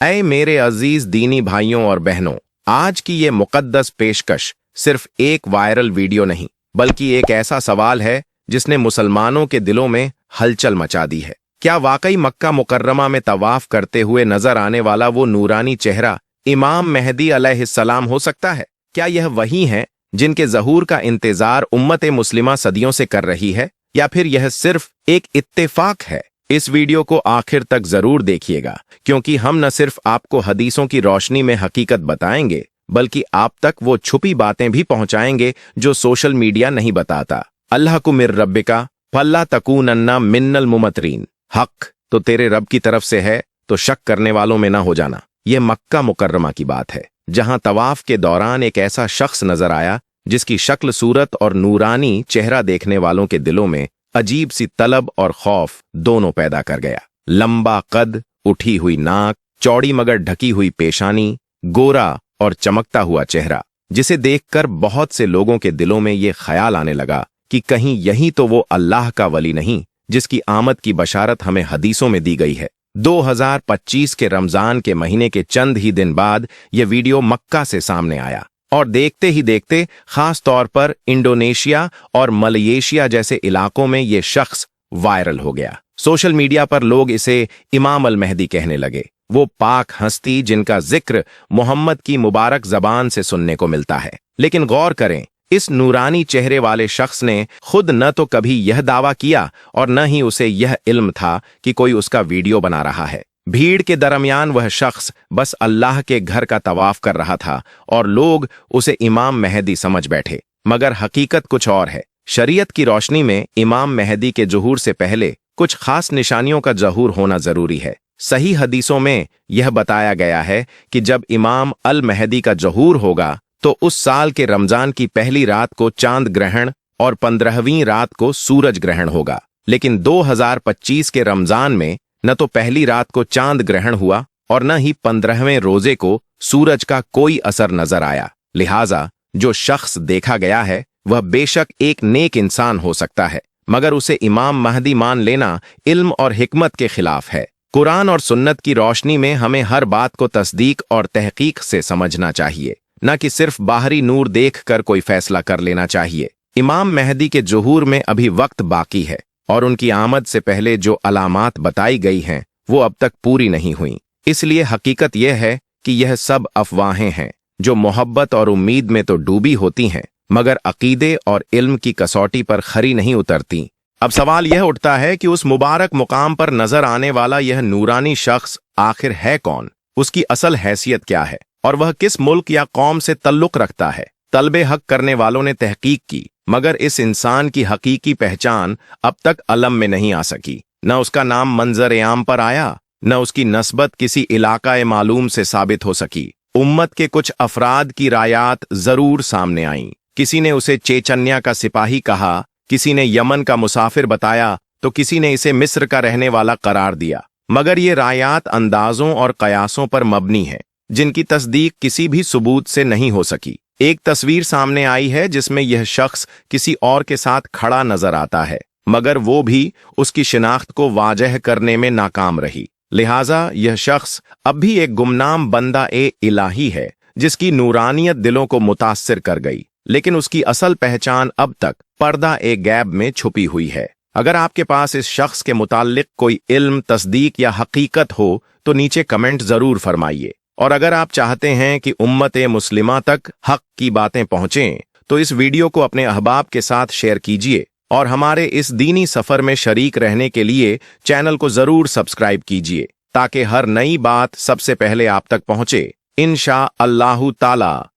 ऐ मेरे अजीज दीनी भाइयों और बहनों, आज की ये मुकद्दस पेशकश सिर्फ एक वायरल वीडियो नहीं बल्कि एक ऐसा सवाल है जिसने मुसलमानों के दिलों में हलचल मचा दी है। क्या वाकई मक्का मुकर्रमा में तवाफ करते हुए नजर आने वाला वो नूरानी चेहरा इमाम मेहदी अलैहिस्सलाम हो सकता है? क्या यह वही है जिनके ज़हूर का इंतजार उम्मत मुस्लिमा सदियों से कर रही है, या फिर यह सिर्फ एक इत्तेफाक है? इस वीडियो को आखिर तक जरूर देखिएगा, क्योंकि हम न सिर्फ आपको हदीसों की रोशनी में हकीकत बताएंगे बल्कि आप तक वो छुपी बातें भी पहुंचाएंगे जो सोशल मीडिया नहीं बताता। अल्लाह को मिर रब्बिका फल्ला तकूनन्ना मिन्नल मुमतरीन, हक तो तेरे रब की तरफ से है तो शक करने वालों में ना हो जाना। यह मक्का मुकर्रमा की बात है, जहां तवाफ के दौरान एक ऐसा शख्स नजर आया जिसकी शक्ल सूरत और नूरानी चेहरा देखने वालों के दिलों में अजीब सी तलब और खौफ दोनों पैदा कर गया। लंबा कद, उठी हुई नाक, चौड़ी मगर ढकी हुई पेशानी, गोरा और चमकता हुआ चेहरा, जिसे देखकर बहुत से लोगों के दिलों में ये ख्याल आने लगा कि कहीं यही तो वो अल्लाह का वली नहीं जिसकी आमद की बशारत हमें हदीसों में दी गई है। 2025 के रमजान के महीने के चंद ही दिन बाद यह वीडियो मक्का से सामने आया और देखते ही देखते खास तौर पर इंडोनेशिया और मलेशिया जैसे इलाकों में यह शख्स वायरल हो गया। सोशल मीडिया पर लोग इसे इमाम अल मेहदी कहने लगे, वो पाक हस्ती जिनका जिक्र मोहम्मद की मुबारक जबान से सुनने को मिलता है। लेकिन गौर करें, इस नूरानी चेहरे वाले शख्स ने खुद न तो कभी यह दावा किया और न ही उसे यह इल्म था कि कोई उसका वीडियो बना रहा है। भीड़ के दरमियान वह शख्स बस अल्लाह के घर का तवाफ कर रहा था और लोग उसे इमाम मेहदी समझ बैठे, मगर हकीकत कुछ और है। शरीयत की रोशनी में इमाम मेहदी के ज़ुहूर से पहले कुछ खास निशानियों का ज़हूर होना जरूरी है। सही हदीसों में यह बताया गया है कि जब इमाम अल मेहदी का ज़हूर होगा तो उस साल के रमजान की पहली रात को चांद ग्रहण और 15वीं रात को सूरज ग्रहण होगा। लेकिन 2025 के रमजान में न तो पहली रात को चांद ग्रहण हुआ और न ही 15वें रोजे को सूरज का कोई असर नजर आया। लिहाजा जो शख्स देखा गया है वह बेशक एक नेक इंसान हो सकता है, मगर उसे इमाम महदी मान लेना इल्म और हिकमत के खिलाफ है। कुरान और सुन्नत की रोशनी में हमें हर बात को तस्दीक और तहकीक से समझना चाहिए, न कि सिर्फ बाहरी नूर देखकर कोई फैसला कर लेना चाहिए। इमाम मेहदी के ज़ुहूर में अभी वक्त बाकी है और उनकी आमद से पहले जो अलामात बताई गई हैं वो अब तक पूरी नहीं हुई। इसलिए हकीकत यह है कि यह सब अफवाहें हैं जो मोहब्बत और उम्मीद में तो डूबी होती हैं मगर अकीदे और इल्म की कसौटी पर खरी नहीं उतरती। अब सवाल यह उठता है कि उस मुबारक मुकाम पर नजर आने वाला यह नूरानी शख्स आखिर है कौन, उसकी असल हैसियत क्या है और वह किस मुल्क या कौम से तल्लुक रखता है। तलबे हक करने वालों ने तहकीक की, मगर इस इंसान की हकीकी पहचान अब तक अलम में नहीं आ सकी। न उसका नाम मंजर आम पर आया, न उसकी नस्बत किसी इलाका मालूम से साबित हो सकी। उम्मत के कुछ अफराद की रायात जरूर सामने आईं। किसी ने उसे चेचन्या का सिपाही कहा, किसी ने यमन का मुसाफिर बताया तो किसी ने इसे मिस्र का रहने वाला करार दिया, मगर ये रायात अंदाजों और कयासों पर मबनी है जिनकी तस्दीक किसी भी सबूत से नहीं हो सकी। एक तस्वीर सामने आई है जिसमें यह शख्स किसी और के साथ खड़ा नजर आता है, मगर वो भी उसकी शिनाख्त को वाजह करने में नाकाम रही। लिहाजा यह शख्स अब भी एक गुमनाम बंदा ए इलाही है जिसकी नूरानियत दिलों को मुतासिर कर गई, लेकिन उसकी असल पहचान अब तक पर्दा ए गैब में छुपी हुई है। अगर आपके पास इस शख्स के मुताल्लिक कोई इल्म, तस्दीक या हकीकत हो तो नीचे कमेंट जरूर फरमाइए। और अगर आप चाहते हैं कि उम्मत मुस्लिमा तक हक की बातें पहुंचें तो इस वीडियो को अपने अहबाब के साथ शेयर कीजिए और हमारे इस दीनी सफर में शरीक रहने के लिए चैनल को जरूर सब्सक्राइब कीजिए ताकि हर नई बात सबसे पहले आप तक पहुंचे इंशा अल्लाह ताला।